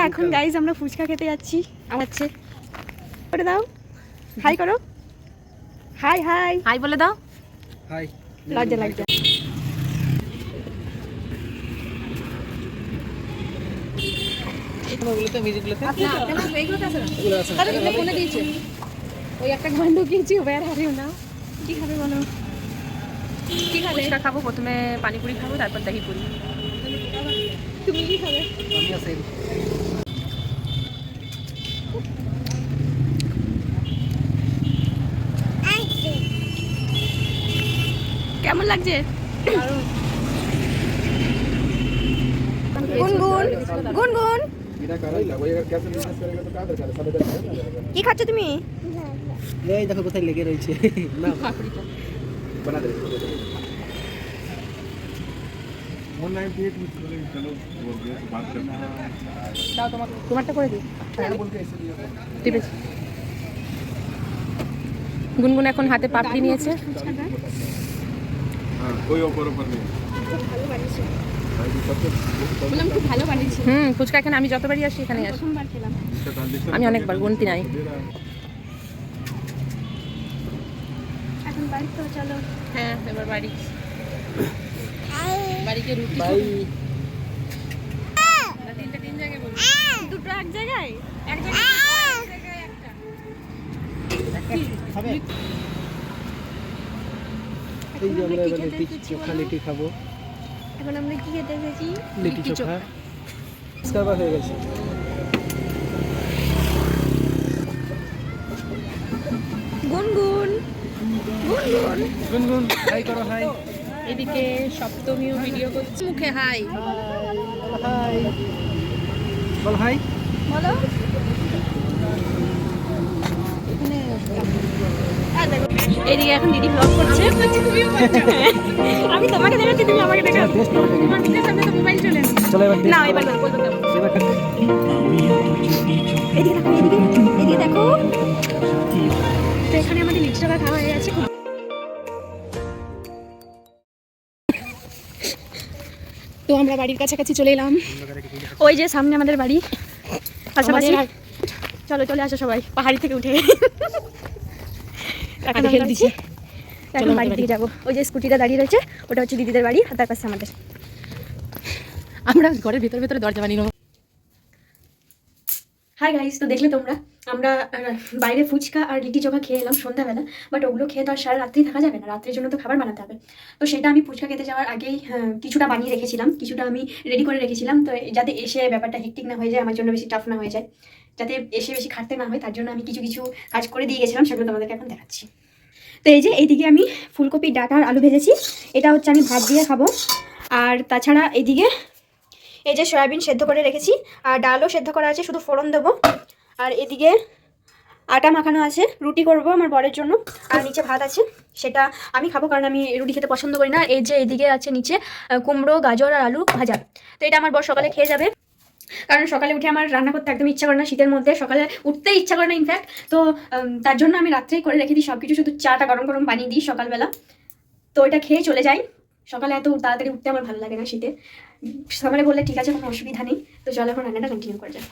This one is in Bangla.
এখন গাইজ আমরা ফুচকা খেতে যাচ্ছি। আচ্ছা করে দাও, হাই করো, হাই হাই হাই বলে দাও। হাই। লজ্জা লাগছে। ওগুলোতে মিউজিকগুলোতে ফোনে দিয়েছে ওই একটা ঘন্টা ঢুকিয়েছি ওয়ার হারিও না। কি খাবে বলো? কি খাবে? ফুচকা খাবো, প্রথমে পানিপুরি খাবো, তারপর দহি পুরি। তুমি কি খাবে? আমি আছে কেমন লাগছে? গুনগুন গুনগুন কি খাচ্ছ তুমি? এই দেখো কোথায় লেগে রয়েছে না বানা দে। 198 में चलो बोल दिया तो बात करना है। দাও তোমারটা করে দিই। ঠিক আছে। গুনগুন এখন হাতে পাপড়ি নিয়েছে। हाँ कोई ऊपर नहीं। ভালো বানিয়েছে, भाई सबसे বললাম খুব ভালো বানিয়েছে। ফুচকা এখানে আমি যতবারই আসি এখানে আসি। প্রথমবার খেলাম। আমি অনেকবার, গুনতি নাই। এখন বাড়ি তো চলো। হ্যাঁ এবার বাড়ি। বাড়িকে রুটি ভাই তিন জায়গায় বলবো। দুটো এক জায়গায়, এক জায়গায় একটা। খাবে এই যে আমরা এবার লিট্টি চোখা লিট্টি খাবো। এখন আমরা কি খেতে এসেছি? লিট্টি চোখা স্কারবার হয়ে গেছে। গুনগুন গুনগুন গুনগুন হাই করো হাই। এদিকে সপ্তমীও ভিডিও করছে, মুখে হাই। হাই বল হাই। বলো। এদিকে এখন দিদি ব্লগ করছে। আমি তোমাকে দেখাচ্ছি, তুমি আমাকে দেখাচ্ছ। তোমার মুখের সামনে তো মোবাইল চলে এসেছে। চলো এবার না এবার না, বলবো কেমন। এবার এদিকে দেখো, এদিকে দেখো। তো এখানে আমাদের লিচু চোখা খাওয়া হয়ে গেছে। তো আমরা বাড়ির কাছাকাছি চলে এলাম। ওই যে সামনে আমাদের বাড়ি, পাশাপাশি। চলো চলে আসো সবাই পাহাড়ি থেকে উঠে। এখন বাড়ির দিকে যাবো। ওই যে স্কুটিটা দাঁড়িয়ে রয়েছে, ওটা হচ্ছে দিদিদের বাড়ি, আর তার পাশে আমাদের। আমরা ঘরের ভিতরে ভিতরে দরজা বানিয়ে নেবো। হাই গাইস, তো দেখলে তোমরা আমরা বাইরে ফুচকা আর লিটি চোখা খেয়ে এলাম সন্ধ্যাবেলা। বাট ওগুলো খেয়ে তো আর সারা রাত্রি থাকা যাবে না, রাত্রের জন্য তো খাবার বানাতে হবে। তো সেটা আমি ফুচকা খেতে যাওয়ার আগেই কিছুটা বানিয়ে রেখেছিলাম, কিছুটা আমি রেডি করে রেখেছিলাম। তো যাতে এসে ব্যাপারটা হেক্টিক না হয়ে যায়, আমার জন্য বেশি টাফ না হয়ে যায়, যাতে এসে বেশি খাটতে না হয়, তার জন্য আমি কিছু কিছু কাজ করে দিয়ে গেছিলাম, সেগুলো তোমাদেরকে এখন দেখাচ্ছি। তো এই যে এইদিকে আমি ফুলকপি ডাঁটা আর আলু ভেজেছি, এটা হচ্ছে আমি ভাত দিয়ে খাবো। আর তাছাড়া এইদিকে এই যে সয়াবিন সেদ্ধ করে রেখেছি, আর ডালও সেদ্ধ করা আছে, শুধু ফোড়ন দেবো। আর এদিকে আটা মাখানো আছে, রুটি করব আমার বরের জন্য। আর নিচে ভাত আছে, সেটা আমি খাবো, কারণ আমি রুটি খেতে পছন্দ করি না। এই যে এদিকে আছে নিচে কুমড়ো, গাজর আর আলু ভাজা। তো এটা আমার বর সকালে খেয়ে যাবে, কারণ সকালে উঠে আমার রান্না করতে একদম ইচ্ছা করে না, শীতের মধ্যে সকালে উঠতে ইচ্ছা করে না ইনফ্যাক্ট। তো তার জন্য আমি রাত্রেই করে রেখে দিই সব কিছু, শুধু চাটা গরম গরম বানিয়ে দিই সকালবেলা। তো এটা খেয়ে চলে যাই। সকালে এত তাড়াতাড়ি উঠতে আমার ভালো লাগে না শীতে। সকালে বললে ঠিক আছে, কোনো অসুবিধা নেই। তো চলো এখন রান্নাটা কন্টিনিউ করে যাই।